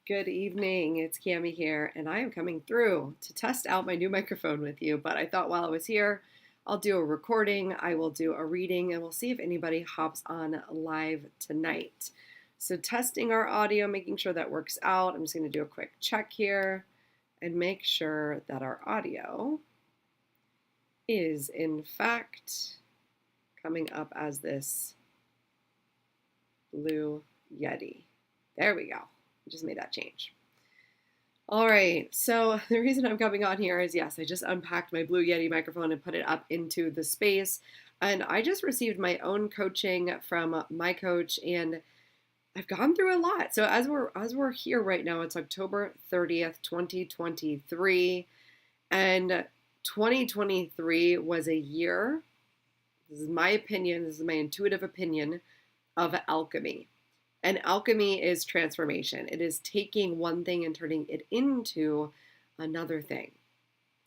Good evening. It's Camy here, and I am coming through to test out my new microphone with you. But I thought while I was here, I'll do a recording, I will do a reading, and we'll see if anybody hops on live tonight. So, testing our audio, making sure that works out. I'm just going to do a quick check here and make sure that our audio is, in fact, coming up as this blue Yeti. There we go. Just made that change. All right, so the reason I'm coming on here is yes, I just unpacked my Blue Yeti microphone and put it up into the space. And I just received my own coaching from my coach, and I've gone through a lot. So as we're here right now, it's October 30th, 2023, and 2023 was a year. This is my opinion, this is my intuitive opinion of alchemy. And alchemy is transformation. It is taking one thing and turning it into another thing.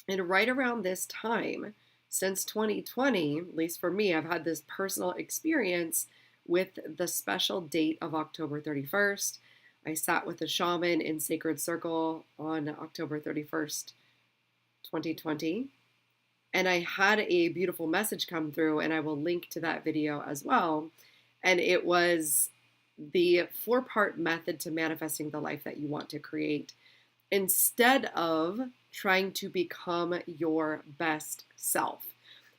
And right around this time, since 2020, at least for me, I've had this personal experience with the special date of October 31st. I sat with a shaman in Sacred Circle on October 31st, 2020. And I had a beautiful message come through, and I will link to that video as well. And it was the 4-part method to manifesting the life that you want to create instead of trying to become your best self.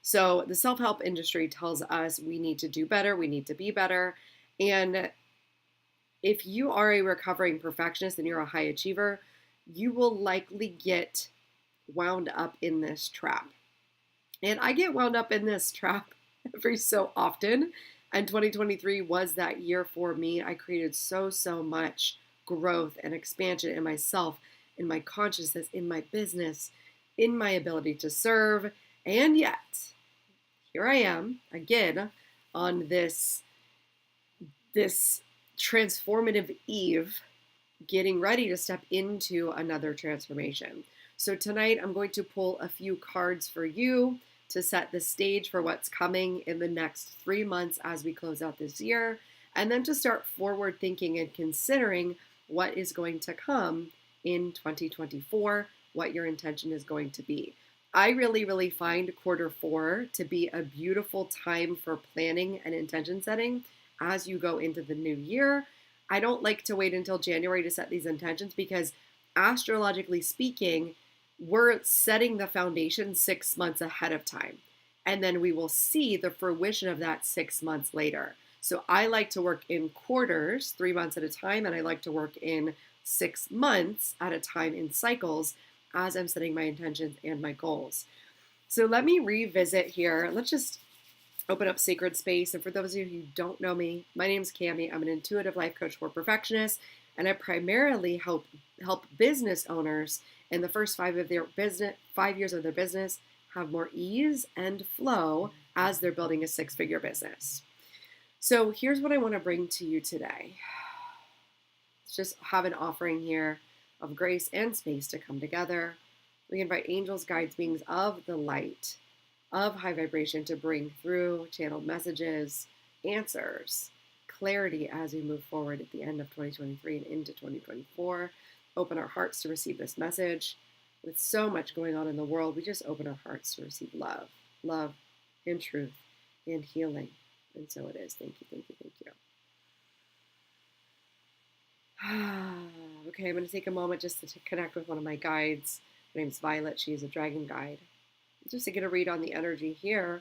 So the self-help industry tells us we need to do better, we need to be better. And if you are a recovering perfectionist and you're a high achiever, you will likely get wound up in this trap. And I get wound up in this trap every so often. And 2023 was that year for me. I created so much growth and expansion in myself, in my consciousness, in my business, in my ability to serve. And yet, here I am again on this transformative eve, getting ready to step into another transformation. So tonight I'm going to pull a few cards for you to set the stage for what's coming in the next 3 months as we close out this year, and then to start forward thinking and considering what is going to come in 2024, what your intention is going to be. I really find Q4 to be a beautiful time for planning and intention setting as you go into the new year. I don't like to wait until January to set these intentions because astrologically speaking, we're setting the foundation 6 months ahead of time. And then we will see the fruition of that 6 months later. So I like to work in quarters, 3 months at a time, and I like to work in 6 months at a time in cycles as I'm setting my intentions and my goals. So let me revisit here. Let's just open up Sacred Space. And for those of you who don't know me, my name is Camy. I'm an intuitive life coach for perfectionists, and I primarily help business owners in the first 5 years of their business have more ease and flow as they're building a 6-figure business. So here's what I want to bring to you today. Let's just have an offering here of grace and space to come together. We invite angels, guides, beings of the light, of high vibration to bring through channeled messages, answers, clarity as we move forward at the end of 2023 and into 2024. Open our hearts to receive this message. With so much going on in the world, we just open our hearts to receive love and truth and healing. And so it is. Thank you. Okay, I'm going to take a moment just to connect with one of my guides. Her name's Violet. She is a dragon guide. Just to get a read on the energy here.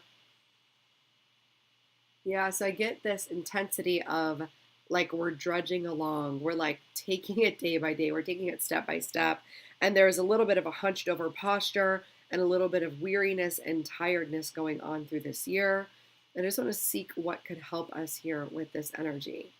Yeah, so I get this intensity of like we're drudging along. We're like taking it day by day. We're taking it step by step. And there's a little bit of a hunched over posture and a little bit of weariness and tiredness going on through this year. And I just want to seek what could help us here with this energy.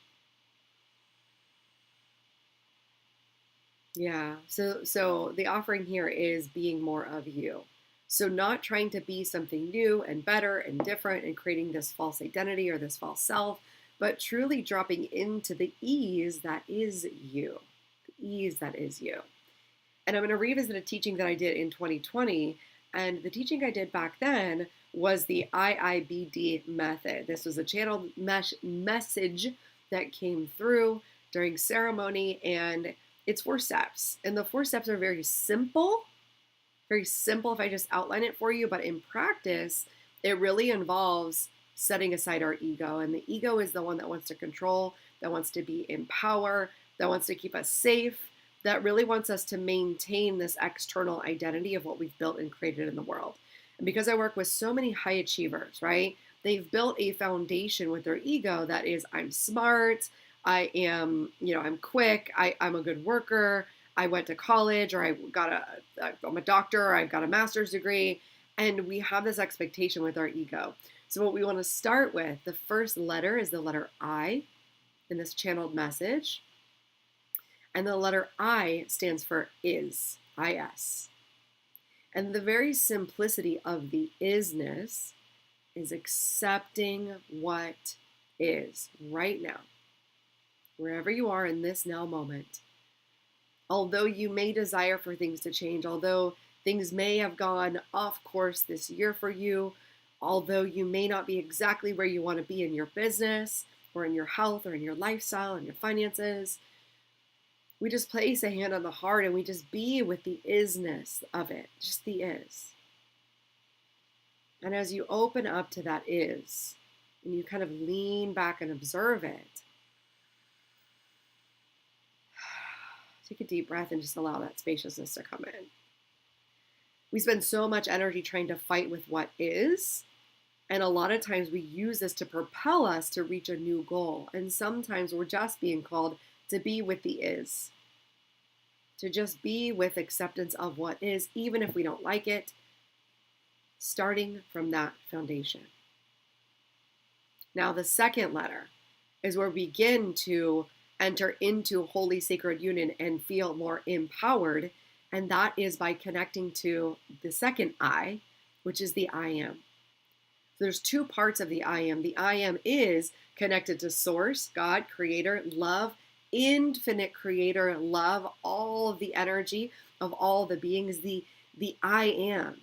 Yeah, so the offering here is being more of you. So not trying to be something new and better and different and creating this false identity or this false self, but truly dropping into the ease that is you. The ease that is you. And I'm going to revisit a teaching that I did in 2020. And the teaching I did back then was the IIBD method. This was a channeled message that came through during ceremony. And It's 4 steps. And the 4 steps are very simple. Very simple if I just outline it for you. But in practice, it really involves setting aside our ego. And the ego is the one that wants to control, that wants to be in power, that wants to keep us safe, that really wants us to maintain this external identity of what we've built and created in the world. And because I work with so many high achievers, right? They've built a foundation with their ego that is, I'm smart, I am, I'm quick, I'm a good worker, I went to college, or I'm a doctor, or I've got a master's degree. And we have this expectation with our ego. So what we want to start with, the first letter is the letter I in this channeled message. And the letter I stands for is, I-S. And the very simplicity of the isness is accepting what is right now, wherever you are in this now moment. Although you may desire for things to change, although things may have gone off course this year for you, although you may not be exactly where you want to be in your business or in your health or in your lifestyle and your finances, we just place a hand on the heart and we just be with the isness of it, just the is. And as you open up to that is, and you kind of lean back and observe it, take a deep breath and just allow that spaciousness to come in. We spend so much energy trying to fight with what is, and a lot of times we use this to propel us to reach a new goal. And sometimes we're just being called to be with the is, to just be with acceptance of what is, even if we don't like it, starting from that foundation. Now, the second letter is where we begin to enter into holy sacred union and feel more empowered. And that is by connecting to the second I, which is the I am. There's two parts of the I am. The I am is connected to source, God, creator, love, infinite creator, love, all of the energy of all the beings. The I am,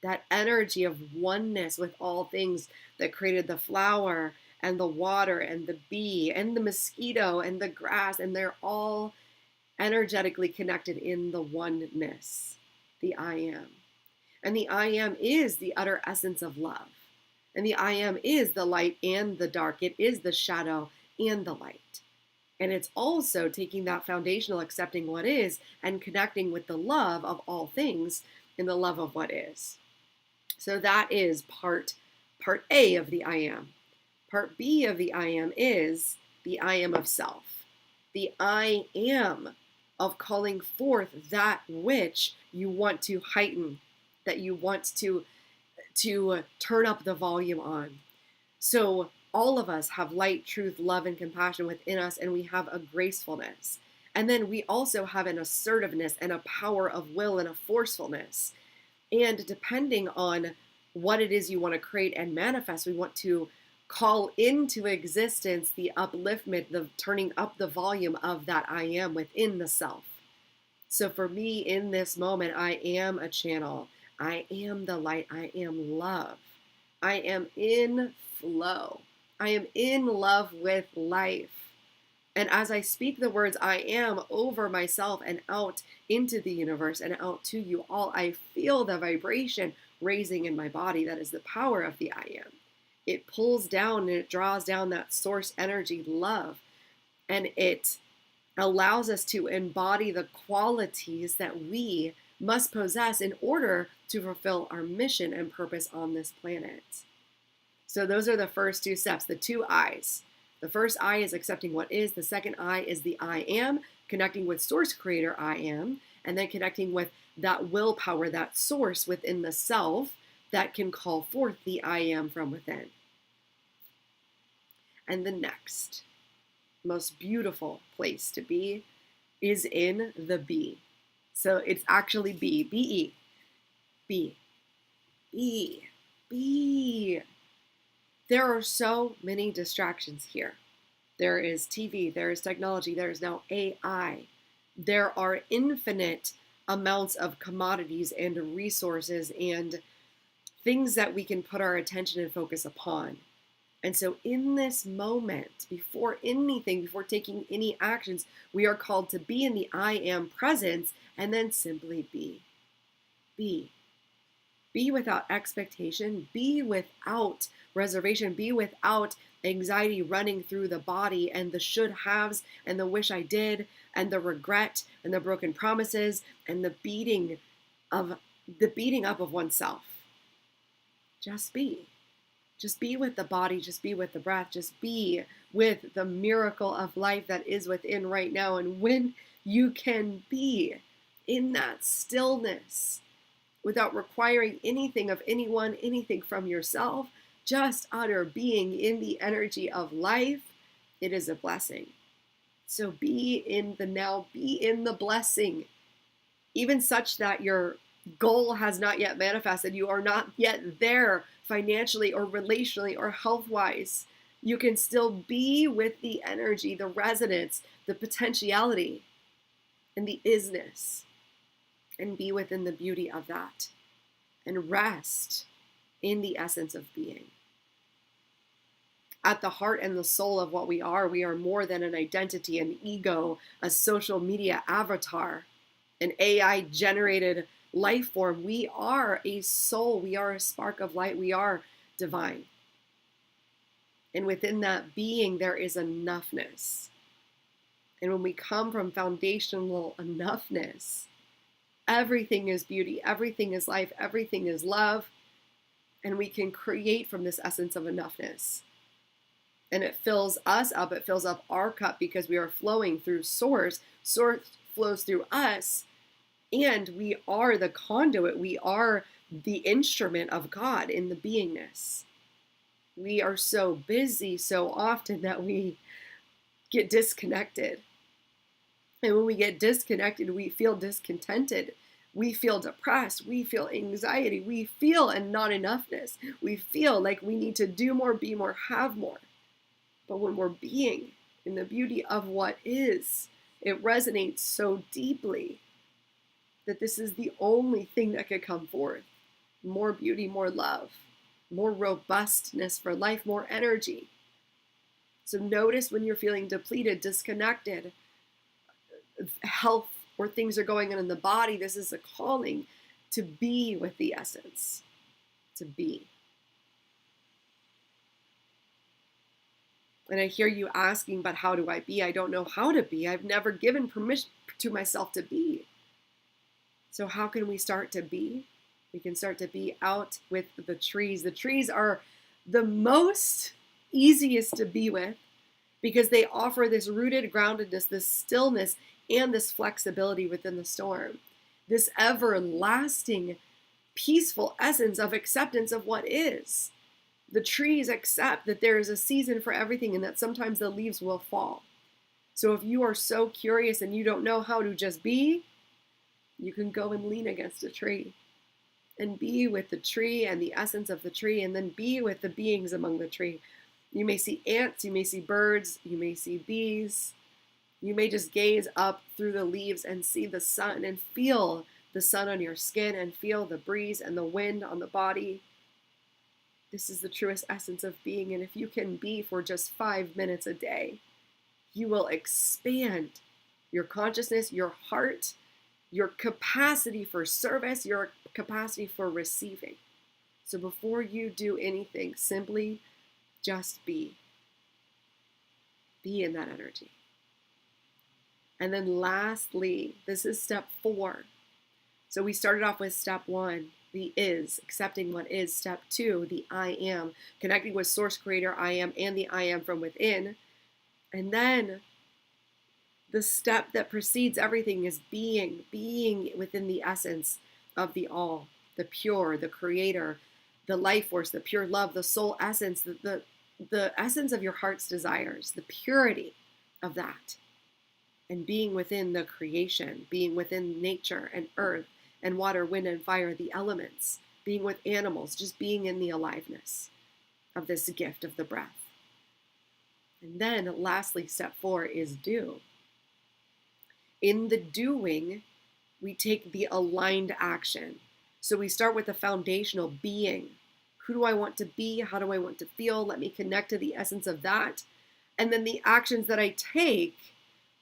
that energy of oneness with all things that created the flower and the water and the bee and the mosquito and the grass, and they're all energetically connected in the oneness, the I am. And the I am is the utter essence of love. And the I am is the light and the dark. It is the shadow and the light. And it's also taking that foundational, accepting what is, and connecting with the love of all things in the love of what is. So that is part A of the I am. Part B of the I am is the I am of self. The I am of calling forth that which you want to heighten, that you want to turn up the volume on. So all of us have light, truth, love, and compassion within us, and we have a gracefulness. And then we also have an assertiveness and a power of will and a forcefulness. And depending on what it is you want to create and manifest, we want to call into existence the upliftment, the turning up the volume of that I am within the self. So for me in this moment, I am a channel. I am the light. I am love. I am in flow. I am in love with life. And as I speak the words I am over myself and out into the universe and out to you all, I feel the vibration raising in my body. That is the power of the I am. It pulls down and it draws down that source energy, love, and it allows us to embody the qualities that we must possess in order to fulfill our mission and purpose on this planet. So those are the first two steps, the two I's. The first I is accepting what is. The second I is the I am, connecting with source creator I am, and then connecting with that willpower, that source within the self that can call forth the I am from within. And the next most beautiful place to be is in the B. So it's actually B, B-E, B, B, B. There are so many distractions here. There is TV, there is technology, there is now AI. There are infinite amounts of commodities and resources and things that we can put our attention and focus upon. And so in this moment, before anything, before taking any actions, we are called to be in the I am presence and then simply be. Be. Be without expectation. Be without reservation. Be without anxiety running through the body and the should haves and the wish I did and the regret and the broken promises and the beating up of oneself. Just be. Just be with the body, just be with the breath, just be with the miracle of life that is within right now. And when you can be in that stillness without requiring anything of anyone, anything from yourself, just utter being in the energy of life, it is a blessing. So be in the now, be in the blessing, even such that your goal has not yet manifested. You are not yet there financially or relationally or health-wise. You can still be with the energy, the resonance, the potentiality, and the isness, and be within the beauty of that, and rest in the essence of being. At the heart and the soul of what we are more than an identity, an ego, a social media avatar, an AI-generated life form. We are a soul. We are a spark of light. We are divine. And within that being, there is enoughness. And when we come from foundational enoughness, everything is beauty, everything is life, everything is love. And we can create from this essence of enoughness. And it fills us up, it fills up our cup because we are flowing through source. Source flows through us. And we are the conduit. We are the instrument of God in the beingness. We are so busy so often that we get disconnected. And when we get disconnected, we feel discontented. We feel depressed. We feel anxiety. We feel a not enoughness. We feel like we need to do more, be more, have more. But when we're being in the beauty of what is, it resonates so deeply that this is the only thing that could come forth. More beauty, more love, more robustness for life, more energy. So notice when you're feeling depleted, disconnected, health or things are going on in the body. This is a calling to be with the essence, to be. And I hear you asking, but how do I be? I don't know how to be. I've never given permission to myself to be. So how can we start to be? We can start to be out with the trees. The trees are the most easiest to be with because they offer this rooted groundedness, this stillness, and this flexibility within the storm. This everlasting, peaceful essence of acceptance of what is. The trees accept that there is a season for everything and that sometimes the leaves will fall. So if you are so curious and you don't know how to just be, you can go and lean against a tree and be with the tree and the essence of the tree, and then be with the beings among the tree. You may see ants, you may see birds, you may see bees. You may just gaze up through the leaves and see the sun and feel the sun on your skin and feel the breeze and the wind on the body. This is the truest essence of being. And if you can be for just 5 minutes a day, you will expand your consciousness, your heart, your capacity for service, your capacity for receiving. So before you do anything, simply just be. Be in that energy. And then lastly, this is step 4. So we started off with step 1, the is, accepting what is. Step 2, the I am, connecting with source, creator, I am, and the I am from within. And then the step that precedes everything is being within the essence of the all, the pure, the creator, the life force, the pure love, the soul essence, the essence of your heart's desires, the purity of that. And being within the creation, being within nature and earth and water, wind and fire, the elements, being with animals, just being in the aliveness of this gift of the breath. And then lastly, step 4 is do. In the doing, we take the aligned action. So we start with the foundational being, Who do I want to be? How do I want to feel? Let me connect to the essence of that. And then the actions that I take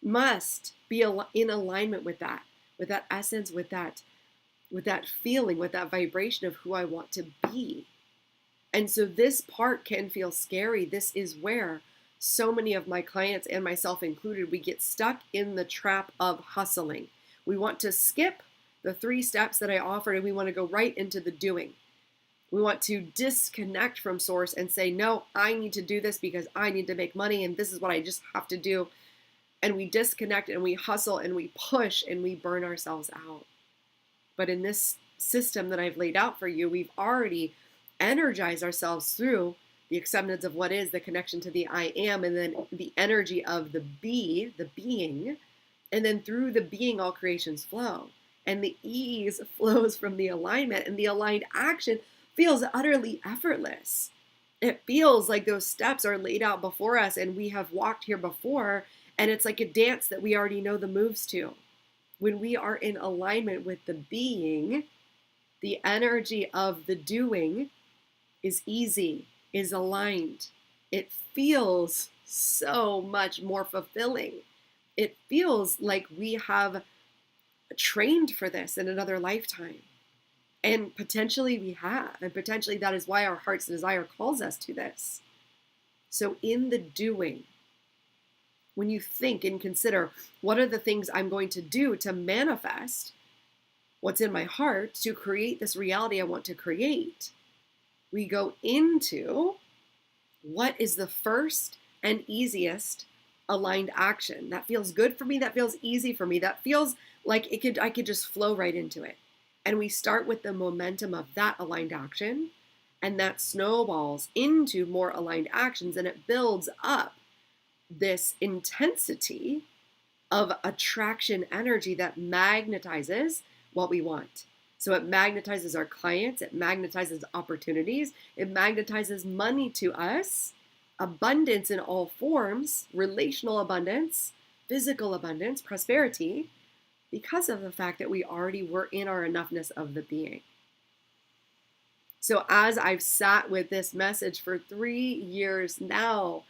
must be in alignment with that essence, with that feeling, with that vibration of who I want to be. And so this part can feel scary. This is where so many of my clients, and myself included, we get stuck in the trap of hustling. We want to skip the 3 steps that I offered, and we want to go right into the doing. We want to disconnect from source and say, no, I need to do this because I need to make money, and this is what I just have to do. And we disconnect and we hustle and we push and we burn ourselves out. But in this system that I've laid out for you, we've already energized ourselves through the acceptance of what is, the connection to the I am, and then the energy of the being. And then through the being, all creations flow. And the ease flows from the alignment, and the aligned action feels utterly effortless. It feels like those steps are laid out before us and we have walked here before, and it's like a dance that we already know the moves to. When we are in alignment with the being, the energy of the doing is easy, is aligned. It feels so much more fulfilling. It feels like we have trained for this in another lifetime. And potentially we have. And potentially that is why our heart's desire calls us to this. So in the doing, when you think and consider what are the things I'm going to do to manifest what's in my heart to create this reality I want to create, we go into what is the first and easiest aligned action that feels good for me, that feels easy for me, that feels like I could just flow right into it. And we start with the momentum of that aligned action, and that snowballs into more aligned actions, and it builds up this intensity of attraction energy that magnetizes what we want. So it magnetizes our clients, it magnetizes opportunities, it magnetizes money to us, abundance in all forms, relational abundance, physical abundance, prosperity, because of the fact that we already were in our enoughness of the being. So as I've sat with this message for 3 years now,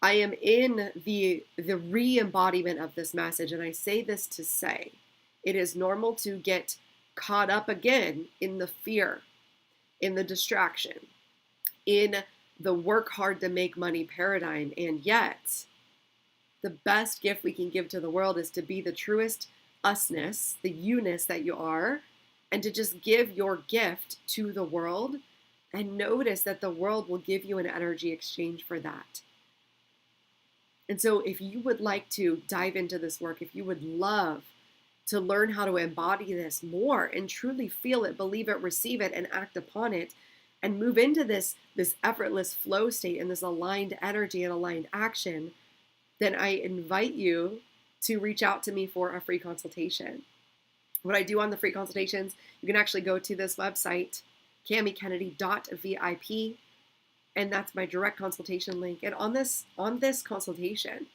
I am in the re-embodiment of this message. And I say this to say, it is normal to get caught up again in the fear, in the distraction, in the work hard to make money paradigm. And yet, the best gift we can give to the world is to be the truest usness, the you-ness that you are, and to just give your gift to the world and notice that the world will give you an energy exchange for that. And so if you would like to dive into this work, if you would love to learn how to embody this more and truly feel it, believe it, receive it, and act upon it, and move into this effortless flow state and this aligned energy and aligned action, then I invite you to reach out to me for a free consultation. What I do on the free consultations, you can actually go to this website, camykennedy.vip, and that's my direct consultation link. And on this consultation,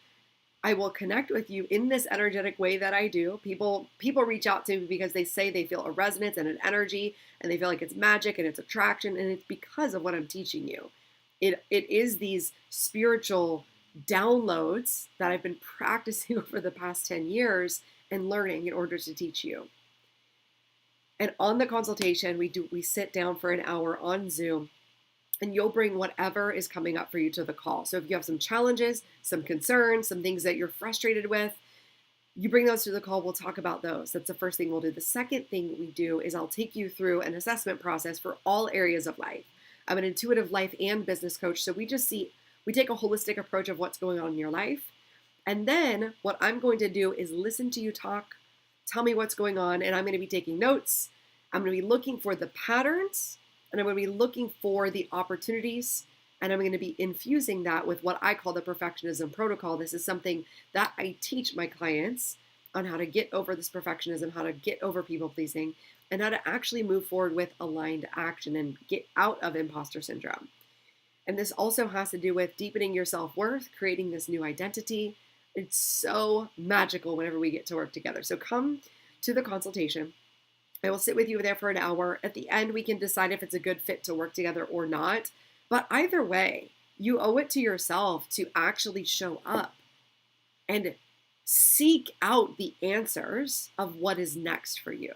I will connect with you in this energetic way that I do. People reach out to me because they say they feel a resonance and an energy, and they feel like it's magic and it's attraction, and it's because of what I'm teaching you. It is these spiritual downloads that I've been practicing over the past 10 years and learning in order to teach you. And on the consultation, we sit down for an hour on Zoom, and you'll bring whatever is coming up for you to the call. So if you have some challenges, some concerns, some things that you're frustrated with, you bring those to the call. We'll talk about those. That's the first thing we'll do. The second thing we do is I'll take you through an assessment process for all areas of life. I'm an intuitive life and business coach, so we take a holistic approach of what's going on in your life. And then what I'm going to do is listen to you talk, tell me what's going on, and I'm going to be taking notes. I'm going to be looking for the patterns, and I'm going to be looking for the opportunities, and I'm going to be infusing that with what I call the perfectionism protocol. This is something that I teach my clients on how to get over this perfectionism, how to get over people pleasing, and how to actually move forward with aligned action and get out of imposter syndrome. And this also has to do with deepening your self-worth, creating this new identity. It's so magical whenever we get to work together. So come to the consultation. I will sit with you there for an hour. At the end, we can decide if it's a good fit to work together or not. But either way, you owe it to yourself to actually show up and seek out the answers of what is next for you.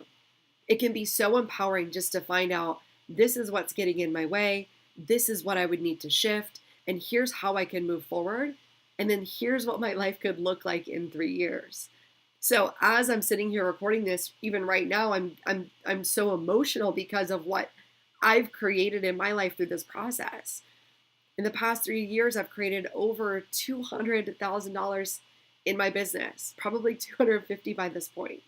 It can be so empowering just to find out this is what's getting in my way. This is what I would need to shift. And here's how I can move forward. And then here's what my life could look like in 3 years. So as I'm sitting here recording this, even right now, I'm so emotional because of what I've created in my life through this process. In the past 3 years, I've created over $200,000 in my business, probably 250 by this point.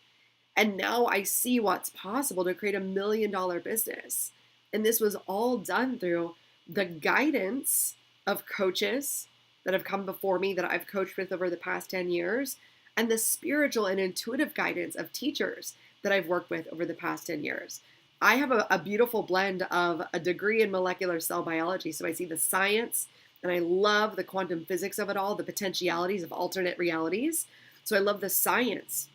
And now I see what's possible to create $1 million business. And this was all done through the guidance of coaches that have come before me that I've coached with over the past 10 years, and the spiritual and intuitive guidance of teachers that I've worked with over the past 10 years. I have a beautiful blend of a degree in molecular cell biology. So I see the science and I love the quantum physics of it all, the potentialities of alternate realities. So I love the science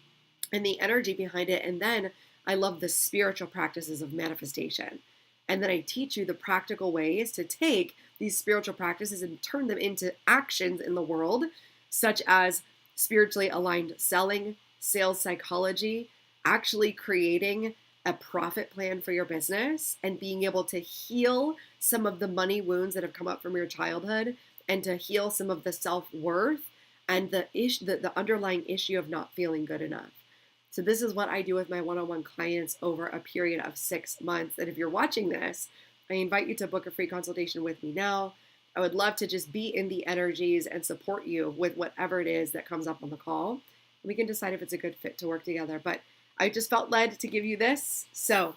and the energy behind it. And then I love the spiritual practices of manifestation. And then I teach you the practical ways to take these spiritual practices and turn them into actions in the world, such as spiritually aligned selling, sales psychology, actually creating a profit plan for your business and being able to heal some of the money wounds that have come up from your childhood and to heal some of the self-worth and the underlying issue of not feeling good enough. So this is what I do with my one-on-one clients over a period of 6 months. And if you're watching this, I invite you to book a free consultation with me now. I would love to just be in the energies and support you with whatever it is that comes up on the call. We can decide if it's a good fit to work together. But I just felt led to give you this. So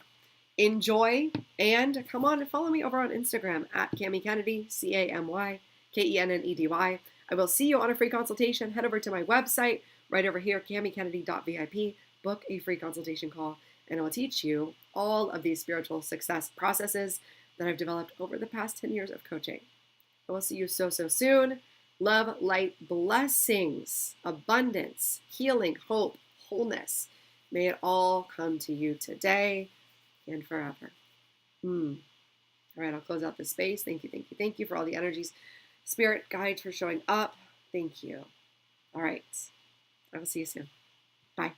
enjoy and come on and follow me over on Instagram at Camy Kennedy, CamyKennedy. I will see you on a free consultation. Head over to my website right over here, camykennedy.vip. Book a free consultation call and I'll teach you all of these spiritual success processes that I've developed over the past 10 years of coaching. I will see you so soon. Love, light, blessings, abundance, healing, hope, wholeness. May it all come to you today and forever. All right, I'll close out this space. Thank you for all the energies. Spirit guides for showing up. Thank you. All right, I will see you soon. Bye.